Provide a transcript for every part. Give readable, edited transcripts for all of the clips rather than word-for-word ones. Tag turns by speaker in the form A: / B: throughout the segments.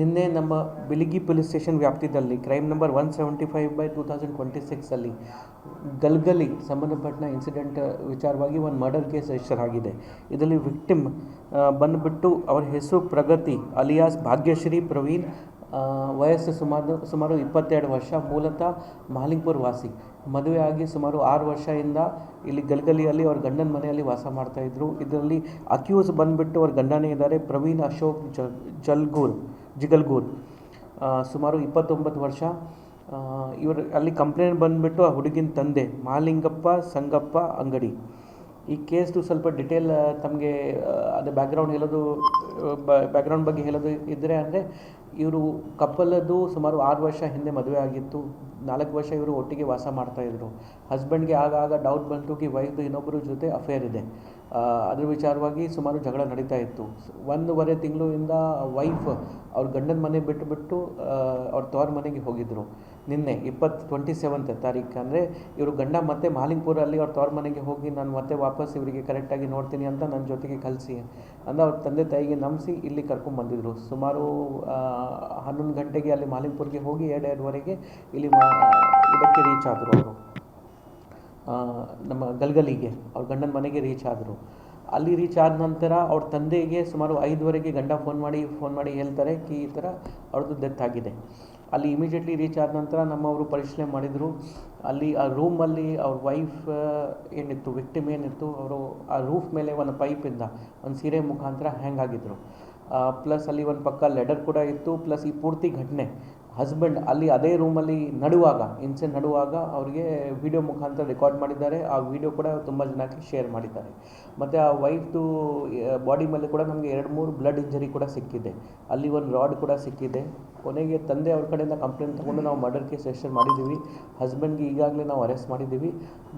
A: ನಿನ್ನೆ ನಮ್ಮ Biligi police station ವ್ಯಾಪ್ತಿಯಲ್ಲಿ ಕ್ರೈಮ್ ನಂಬರ್ 175/2026 ಅಲ್ಲಿ ಗಲ್ಗಲಿ ಸಂಬಂಧಪಟ್ಟ ಇನ್ಸಿಡೆಂಟ್ ವಿಚಾರವಾಗಿ ಒಂದು ಮರ್ಡರ್ ಕೇಸ್ ರಿಜಿಸ್ಟರ್ ಆಗಿದೆ. ಇದರಲ್ಲಿ ವಿಕ್ಟಿಮ್ ಬಂದುಬಿಟ್ಟು ಅವರ ಹೆಸರು ಪ್ರಗತಿ ಅಲಿಯಾಸ್ ಭಾಗ್ಯಶ್ರೀ ಪ್ರವೀಣ್, ವಯಸ್ಸು ಸುಮಾರು 22 ವರ್ಷ, ಮೂಲತಃ ಮಾಲಿಂಗ್ಪುರ್ ವಾಸಿ. ಮದುವೆ ಆಗಿ ಸುಮಾರು 6 ವರ್ಷದಿಂದ ಇಲ್ಲಿ ಗಲ್ಗಲಿಯಲ್ಲಿ ಅವ್ರ ಗಂಡನ ಮನೆಯಲ್ಲಿ ವಾಸ ಮಾಡ್ತಾಯಿದ್ರು. ಇದರಲ್ಲಿ ಅಕ್ಯೂಸ್ ಬಂದುಬಿಟ್ಟು ಅವ್ರ ಗಂಡನೇ ಇದ್ದಾರೆ, ಪ್ರವೀಣ್ ಅಶೋಕ್ ಜಿಗಲ್ಗೂರ್, ಸುಮಾರು 29 ವರ್ಷ. ಇವರು ಅಲ್ಲಿ ಕಂಪ್ಲೇಂಟ್ ಬಂದುಬಿಟ್ಟು ಆ ಹುಡುಗಿನ ತಂದೆ ಮಾಲಿಂಗಪ್ಪ ಸಂಗಪ್ಪ ಅಂಗಡಿ. ಈ ಕೇಸ್ದು ಸ್ವಲ್ಪ ಡಿಟೇಲ್ ತಮಗೆ ಅದು ಬ್ಯಾಕ್ಗ್ರೌಂಡ್ ಬಗ್ಗೆ ಹೇಳೋದು ಇದ್ದರೆ ಅಂದರೆ, ಇವರು ಕಪ್ಪಲದ್ದು ಸುಮಾರು 6 ವರ್ಷ ಹಿಂದೆ ಮದುವೆ ಆಗಿತ್ತು. 4 ವರ್ಷ ಇವರು ಒಟ್ಟಿಗೆ ವಾಸ ಮಾಡ್ತಾಯಿದ್ರು. ಹಸ್ಬೆಂಡ್ಗೆ ಆಗಾಗ ಡೌಟ್ ಬಂತು ಕಿ ವೈಫ್ದು ಇನ್ನೊಬ್ಬರ ಜೊತೆ ಅಫೇರ್ ಇದೆ. ಅದ್ರ ವಿಚಾರವಾಗಿ ಸುಮಾರು ಜಗಳ ನಡೀತಾ ಇತ್ತು. 1.5 ತಿಂಗಳಿಂದ ವೈಫ್ ಅವ್ರ ಗಂಡನ ಮನೆ ಬಿಟ್ಟು ಅವ್ರ ತವ್ರ ಮನೆಗೆ ಹೋಗಿದ್ದರು. ನಿನ್ನೆ 27th ತಾರೀಕು ಅಂದರೆ ಇವರು ಗಂಡ ಮತ್ತೆ ಮಾಲಿಂಗ್ಪುರಲ್ಲಿ ಅವ್ರ ತವ್ರ ಮನೆಗೆ ಹೋಗಿ ನಾನು ಮತ್ತೆ ವಾಪಸ್ ಇವರಿಗೆ ಕರೆಕ್ಟಾಗಿ ನೋಡ್ತೀನಿ ಅಂತ ನನ್ನ ಜೊತೆಗೆ ಕಳಿಸಿ ಅಂತ ಅವ್ರ ತಂದೆ ತಾಯಿಗೆ ನಂಬಿಸಿ ಇಲ್ಲಿ ಕರ್ಕೊಂಡ್ಬಂದಿದ್ರು. ಸುಮಾರು 11 ಗಂಟೆಗೆ ಅಲ್ಲಿ ಮಾಲಿಂಗ್ಪುರ್ಗೆ ಹೋಗಿ 2:30ವರೆಗೆ ಇಲ್ಲಿ ಇದಕ್ಕೆ ರೀಚ್ ಆದರು. ಅವರು ನಮ್ಮ ಗಲ್ಗಲಿಗೆ ಅವ್ರ ಗಂಡನ ಮನೆಗೆ ರೀಚ್ ಆದರು. ಅಲ್ಲಿ ರೀಚ್ ಆದ ನಂತರ ಅವ್ರ ತಂದೆಗೆ ಸುಮಾರು 5ವರೆಗೆ ಗಂಡ ಫೋನ್ ಮಾಡಿ ಹೇಳ್ತಾರೆ ಕಿ ಈ ಥರ ಅವ್ರದ್ದು ಡೆತ್ ಆಗಿದೆ. ಅಲ್ಲಿ ಇಮಿಡಿಯೇಟ್ಲಿ ರೀಚ್ ಆದ ನಂತರ ನಮ್ಮವರು ಪರಿಶೀಲನೆ ಮಾಡಿದರು. ಅಲ್ಲಿ ಆ ರೂಮಲ್ಲಿ ಅವ್ರ ವೈಫ್ ಏನಿತ್ತು, ವಿಕ್ಟಿಮ್ ಏನಿತ್ತು, ಅವರು ಆ ರೂಫ್ ಮೇಲೆ ಒಂದು ಪೈಪಿಂದ ಒಂದು ಸೀರೆ ಮುಖಾಂತರ ಹ್ಯಾಂಗ್ ಆಗಿದ್ದರು. ಪ್ಲಸ್ ಅಲ್ಲಿ ಒಂದು ಪಕ್ಕ ಲೆಡರ್ ಕೂಡ ಇತ್ತು. ಪ್ಲಸ್ ಈ ಪೂರ್ತಿ ಘಟನೆ ಹಸ್ಬೆಂಡ್ ಅಲ್ಲಿ ಅದೇ ರೂಮಲ್ಲಿ ನಡುವಾಗ ಅವ್ರಿಗೆ ವಿಡಿಯೋ ಮುಖಾಂತರ ರೆಕಾರ್ಡ್ ಮಾಡಿದ್ದಾರೆ. ಆ ವಿಡಿಯೋ ಕೂಡ ತುಂಬ ಜನಕ್ಕೆ ಶೇರ್ ಮಾಡಿದ್ದಾರೆ. ಮತ್ತು ಆ ವೈಫ್ದು ಬಾಡಿ ಮೇಲೆ ಕೂಡ ನಮಗೆ 2-3 ಬ್ಲಡ್ ಇಂಜರಿ ಕೂಡ ಸಿಕ್ಕಿದೆ. ಅಲ್ಲಿ ಒಂದು ರಾಡ್ ಕೂಡ ಸಿಕ್ಕಿದೆ. ಕೊನೆಗೆ ತಂದೆ ಅವ್ರ ಕಡೆಯಿಂದ ಕಂಪ್ಲೇಂಟ್ ತೊಗೊಂಡು ನಾವು ಮರ್ಡರ್ ಕೇಸ್ ರಿಜಿಸ್ಟರ್ ಮಾಡಿದ್ದೀವಿ. ಹಸ್ಬೆಂಡ್ಗೆ ಈಗಾಗಲೇ ನಾವು ಅರೆಸ್ಟ್ ಮಾಡಿದ್ದೀವಿ.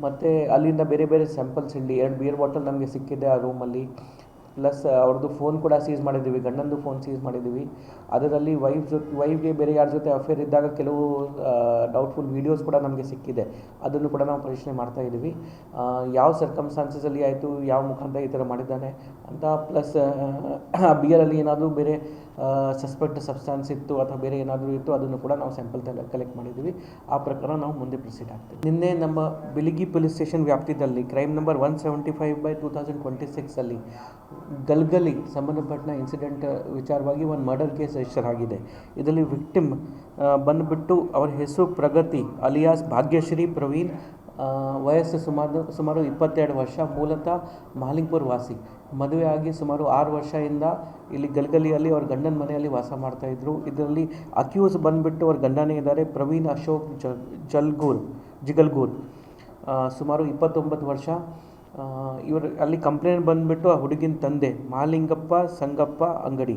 A: ಮತ್ತು ಅಲ್ಲಿಂದ ಬೇರೆ ಸ್ಯಾಂಪಲ್ಸ್ ಇಲ್ಲಿ 2 ಬಿಯರ್ ಬಾಟಲ್ ನಮಗೆ ಸಿಕ್ಕಿದೆ ಆ ರೂಮಲ್ಲಿ. ಪ್ಲಸ್ ಅವ್ರದ್ದು ಫೋನ್ ಕೂಡ ಸೀಸ್ ಮಾಡಿದ್ದೀವಿ, ಗಂಡಂದು ಫೋನ್ ಸೀಸ್ ಮಾಡಿದ್ದೀವಿ. ಅದರಲ್ಲಿ ವೈಫ್ಗೆ ಬೇರೆ ಯಾರ ಜೊತೆ ಅಫೇರ್ ಇದ್ದಾಗ ಕೆಲವು ಡೌಟ್ಫುಲ್ ವೀಡಿಯೋಸ್ ಕೂಡ ನಮಗೆ ಸಿಕ್ಕಿದೆ. ಅದನ್ನು ಕೂಡ ನಾವು ಪರಿಶೀಲನೆ ಮಾಡ್ತಾ ಇದ್ದೀವಿ. ಯಾವ ಸರ್ಕಮ್ಸ್ಟಾನ್ಸಸಲ್ಲಿ ಆಯಿತು, ಯಾವ ಮುಖಾಂತರ ಈ ಥರ ಮಾಡಿದ್ದಾನೆ ಅಂತ. ಪ್ಲಸ್ ಆ ಬಿಯರಲ್ಲಿ ಏನಾದರೂ ಬೇರೆ ಸಸ್ಪೆಕ್ಟ್ ಸಬ್ಸ್ಟಾನ್ಸ್ ಇತ್ತು ಅಥವಾ ಬೇರೆ ಏನಾದರೂ ಇತ್ತು, ಅದನ್ನು ಕೂಡ ನಾವು ಸ್ಯಾಂಪಲ್ ಕಲೆಕ್ಟ್ ಮಾಡಿದ್ದೀವಿ. ಆ ಪ್ರಕಾರ ನಾವು ಮುಂದೆ ಪ್ರೊಸೀಡ್ ಆಗ್ತೀವಿ. ನಿನ್ನೆ ನಮ್ಮ ಬಿಳಿಗಿ ಪೊಲೀಸ್ ಸ್ಟೇಷನ್ ವ್ಯಾಪ್ತಿಯಲ್ಲಿ ಕ್ರೈಮ್ ನಂಬರ್ 175/2026 ಅಲ್ಲಿ ಗಲ್ಗಲಿ ಸಂಬಂಧಪಟ್ಟ ಇನ್ಸಿಡೆಂಟ್ ವಿಚಾರವಾಗಿ ಒಂದು ಮರ್ಡರ್ ಕೇಸ್ ರಿಜಿಸ್ಟರ್ ಆಗಿದೆ. ಇದರಲ್ಲಿ ವಿಕ್ಟಿಮ್ ಬಂದುಬಿಟ್ಟು ಅವರ ಹೆಸರು ಪ್ರಗತಿ ಅಲಿಯಾಸ್ ಭಾಗ್ಯಶ್ರೀ ಪ್ರವೀಣ್, ವಯಸ್ಸು ಸುಮಾರು 22 ವರ್ಷ, ಮೂಲತಃ ಮಾಲಿಂಗ್ಪುರ್ ವಾಸಿ. ಮದುವೆ ಆಗಿ ಸುಮಾರು 6 ವರ್ಷದಿಂದ ಇಲ್ಲಿ ಗಲ್ಗಲಿಯಲ್ಲಿ ಅವ್ರ ಗಂಡನ ಮನೆಯಲ್ಲಿ ವಾಸ ಮಾಡ್ತಾಯಿದ್ರು. ಇದರಲ್ಲಿ ಅಕ್ಯೂಸ್ ಬಂದುಬಿಟ್ಟು ಅವ್ರ ಗಂಡನೇ ಇದ್ದಾರೆ, ಪ್ರವೀಣ್ ಅಶೋಕ್ ಜಿಗಲ್ಗೂರ್, ಸುಮಾರು 29 ವರ್ಷ. ಇವರು ಅಲ್ಲಿ ಕಂಪ್ಲೇಂಟ್ ಬಂದುಬಿಟ್ಟು ಆ ಹುಡುಗಿನ ತಂದೆ ಮಾಲಿಂಗಪ್ಪ ಸಂಗಪ್ಪ ಅಂಗಡಿ.